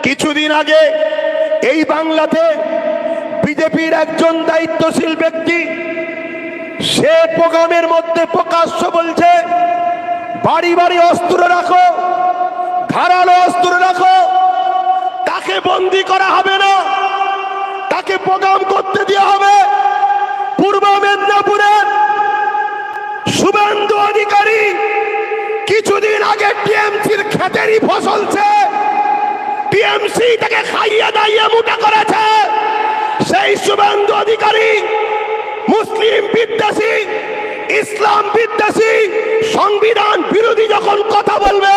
কিছুদিন আগে এই বাংলাতে বিজেপির একজন দায়িত্বশীল ব্যক্তি সে প্রোগ্রামের মধ্যে প্রকাশ্য বলছে বাড়ি বাড়ি অস্ত্র রাখো, ধারালো অস্ত্র রাখো, তাকে বন্দী করা হবে না, তাকে প্রোগ্রাম করতে দেওয়া হবে। পূর্ব মেদিনীপুরের শুভেন্দু অধিকারী কিছুদিন আগে টিএমসির ক্ষেতেরই ফসলছে, টিএমসি তাকে খাইয়ে দাইয়ে মোটা করেছে। সেই শুভেন্দু অধিকারী মুসলিম বিদ্বেষী, ইসলাম বিদ্বেষী, সংবিধান বিরোধী যখন কথা বলবে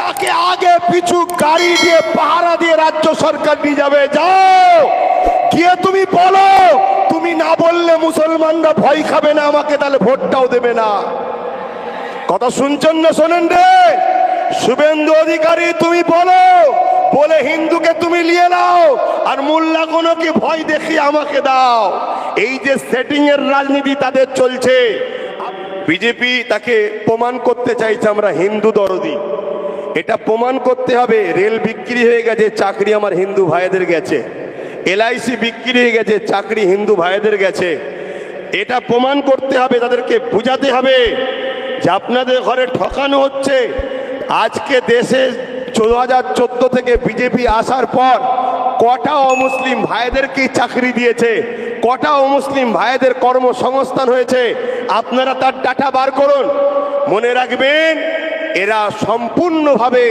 তাকে আগে পিছু গাড়ি দিয়ে পাহারা দিয়ে রাজ্য সরকার নিয়ে যাবে। যাও গিয়ে তুমি বলো, তুমি না বললে মুসলমানরা ভয় খাবে না আমাকে, তাহলে ভোটটাও দেবে না। কথা শুনছেন না? শোনেন রে শুভেন্দু অধিকারী, তুমি বলো, বলে হিন্দুকে তুমি নিয়ে নাও আর মোল্লা কোনকে ভয় দেখিয়ে আমাকে দাও। এই যে সেটিং এর রাজনীতি তাদের চলছে, বিজেপি তাকে প্রমাণ করতে চাইছে আমরা হিন্দু দরদি। এটা প্রমাণ করতে হবে। রেল বিক্রি হয়ে গেছে, চাকরি আমার হিন্দু ভাইদের গেছে। এলআইসি বিক্রি হয়ে গেছে, চাকরি হিন্দু ভাইদের গেছে। এটা প্রমাণ করতে হবে, তাদেরকে বুঝাতে হবে যে আপনাদের ঘরে ঠকানো হচ্ছে। আজকে দেশে 2014 থেকে বিজেপি আসার পর কটা অমুসলিম ভাইদেরকে চাকরি দিয়েছে, কটা অমুসলিম ভাইদের কর্মসংস্থান হয়েছে, আপনারা তার ডাটা বার করুন। মনে রাখবেন, এরা সম্পূর্ণভাবে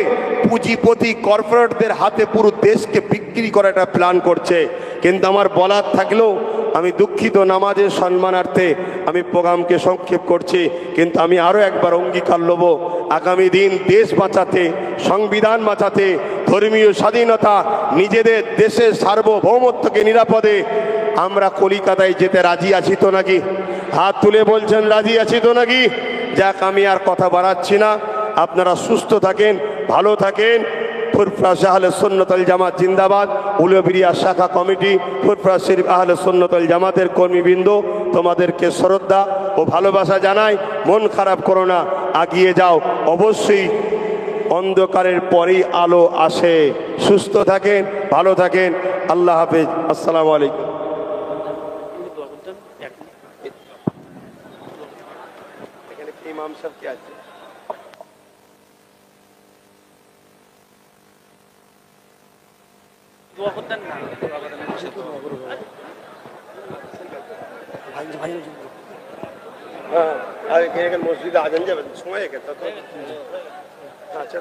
পুঁজিপতি কর্পোরেটদের হাতে পুরো দেশকে বিক্রি করার একটা প্ল্যান করছে। কিন্তু আমার বলার থাকলেও আমি দুঃখিত, নামাজের সম্মানার্থে আমি প্রোগ্রামকে সংক্ষেপ করছি। কিন্তু আমি আরও একবার অঙ্গীকার নেব, আগামী দিন দেশ বাঁচাতে, সংবিধান বাঁচাতে, ধর্মীয় স্বাধীনতা, নিজেদের দেশের সার্বভৌমত্বকে নিরাপদে আমরা কলিকাতায় যেতে রাজি আছি তো নাকি? হাত তুলে বলছেন রাজি আছি তো নাকি? যাক, আমি আর কথা বাড়াচ্ছি না। আপনারা সুস্থ থাকেন, ভালো থাকেন। ফুরফুরা আহলে সুন্নাত ওয়াল জামাত জিন্দাবাদ। উলুবেড়িয়া শাখা কমিটি, ফুরফুরা শরীফ আহলে সুন্নাত ওয়াল জামাতের কর্মীবৃন্দ, তোমাদেরকে শ্রদ্ধা ও ভালোবাসা জানাই। মন খারাপ করো না, এগিয়ে যাও। অবশ্যই অন্ধকারের পরেই আলো আসে। সুস্থ থাকেন, ভালো থাকেন। আল্লাহ হাফেজ। আসসালামু আলাইকুম। এখানে ইমাম সাহেব কে আছে? মসজিদে আজান যাবে, সময় একে তো আচ্ছা।